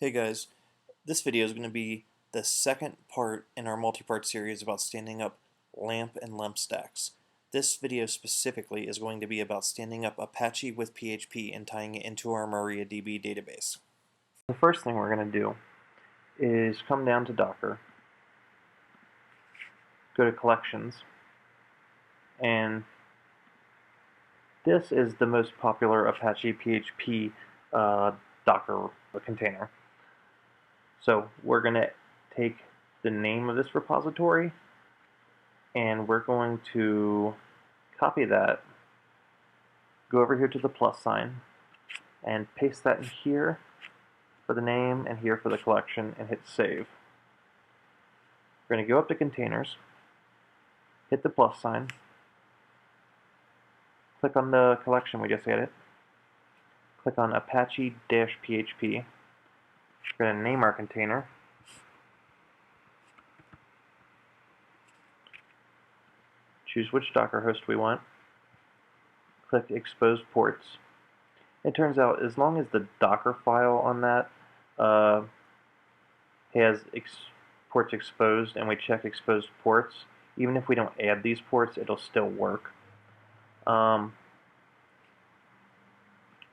Hey guys, this video is going to be the second part in our multi-part series about standing up LAMP and LEMP stacks. This video specifically is going to be about standing up Apache with PHP and tying it into our MariaDB database. The first thing we're going to do is come down to Docker, go to Collections, and this is the most popular Apache PHP Docker container. So we're going to take the name of this repository and we're going to copy that, go over here to the plus sign and paste that in here for the name and here for the collection and hit save. We're going to go up to containers, hit the plus sign, click on the collection we just added, click on Apache-PHP. We're going to name our container. Choose which Docker host we want. Click Expose Ports. It turns out as long as the Docker file on that has ports exposed and we check exposed ports, even if we don't add these ports, it'll still work. We're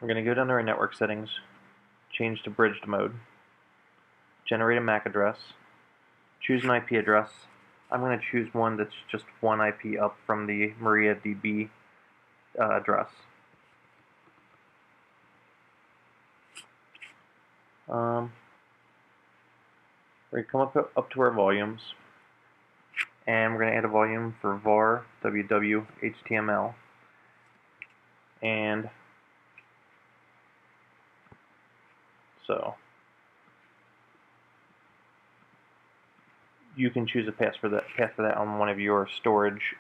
going to go down to our network settings, change to bridged mode, generate a MAC address, choose an IP address. I'm going to choose one that's just one IP up from the MariaDB address. We're going to come up to our volumes, and we're going to add a volume for var www html, and so you can choose a path for that on one of your storage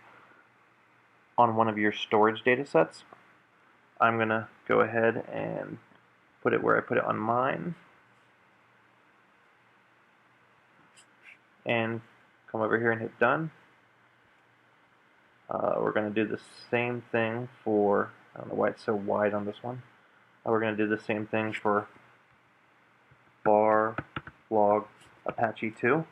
data sets. I'm gonna go ahead and put it where I put it on mine, and come over here and hit done. We're gonna do the same thing for, I don't know why it's so wide on this one. We're gonna do the same thing for var log Apache 2.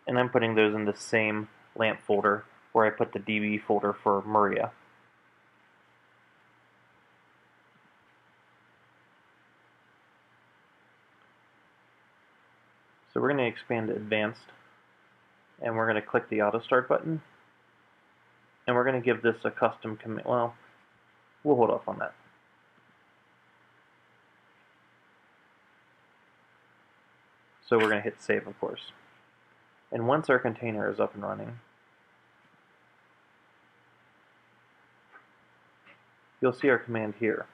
And I'm putting those in the same LAMP folder where I put the DB folder for Maria. So we're going to expand to Advanced, and we're going to click the Auto Start button, and we're going to give this a custom command. Well, we'll hold off on that. So we're going to hit Save, of course. And once our container is up and running, you'll see our command here.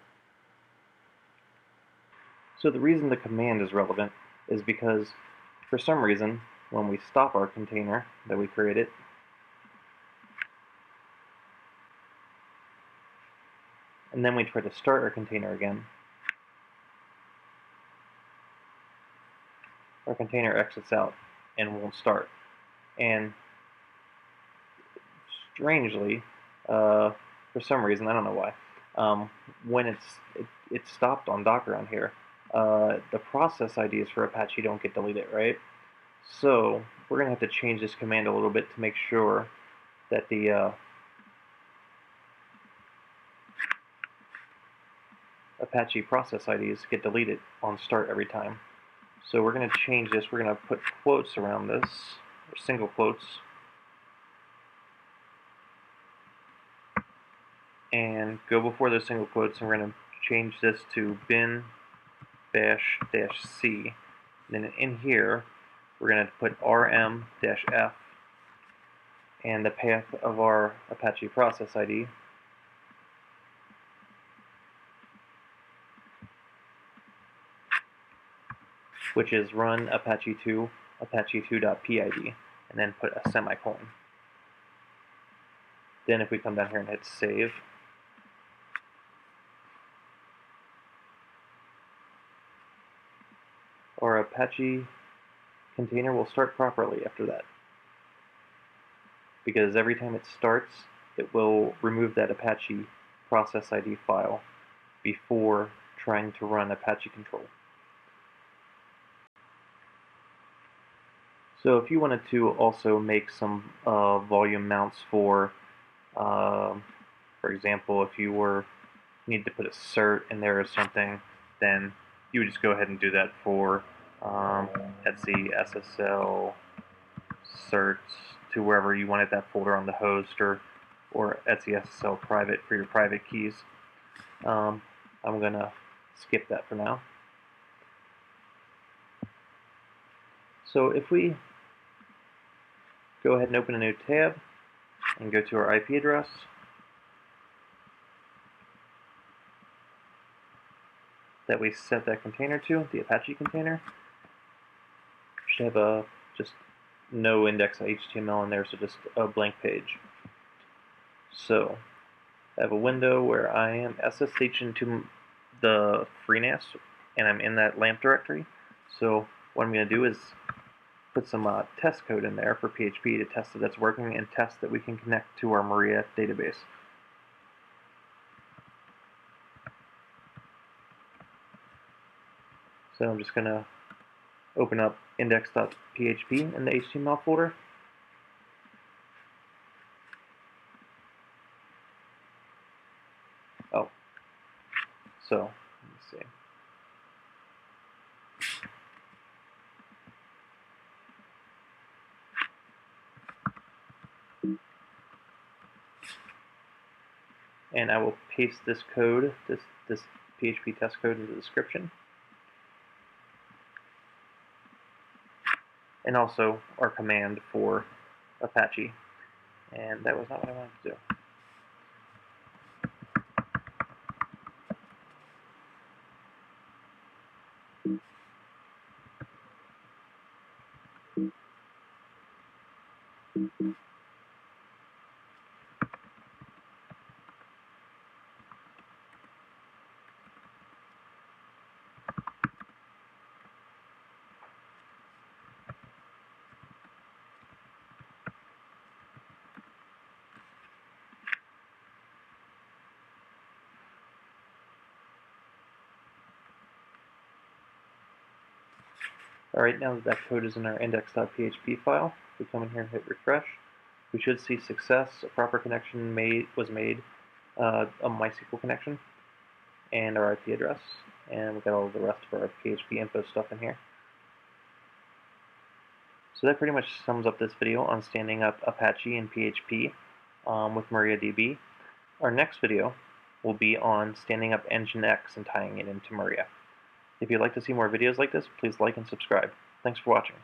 So the reason the command is relevant is because, for some reason, when we stop our container that we created, and then we try to start our container again, our container exits out and won't start. And strangely, for some reason, I don't know why, when it stopped on Docker on here, the process IDs for Apache don't get deleted, right? So we're going to have to change this command a little bit to make sure that the Apache process IDs get deleted on start every time. So we're going to change this. We're going to put quotes around this, or single quotes, and go before those single quotes, and we're going to change this to bin -c. Then in here, we're going to put rm-f and the path of our Apache process ID, which is run apache2 apache2.pid, and then put a semicolon. Then if we come down here and hit save, our Apache container will start properly after that. Because every time it starts, it will remove that Apache process ID file before trying to run Apache control. So if you wanted to also make some volume mounts for example, if you need to put a cert in there or something, then you would just go ahead and do that for Etsy SSL certs to wherever you wanted that folder on the host, or Etsy SSL private for your private keys. I'm going to skip that for now. So if we go ahead and open a new tab and go to our IP address, that we set that container to, the Apache container, should have just no index.html in there, so just a blank page. So I have a window where I am SSH into the FreeNAS, and I'm in that LAMP directory. So what I'm going to do is put some test code in there for PHP to test that it's working and test that we can connect to our Maria database. So I'm just going to open up index.php in the HTML folder. Oh, so let me see. And I will paste this code, this PHP test code, into the description. And also our command for Apache. And that was not what I wanted to do. Alright, now that code is in our index.php file, if we come in here and hit refresh, we should see success. A proper connection was made, a MySQL connection, and our IP address, and we've got all the rest of our PHP info stuff in here. So that pretty much sums up this video on standing up Apache and PHP with MariaDB. Our next video will be on standing up Nginx and tying it into Maria. If you'd like to see more videos like this, please like and subscribe. Thanks for watching.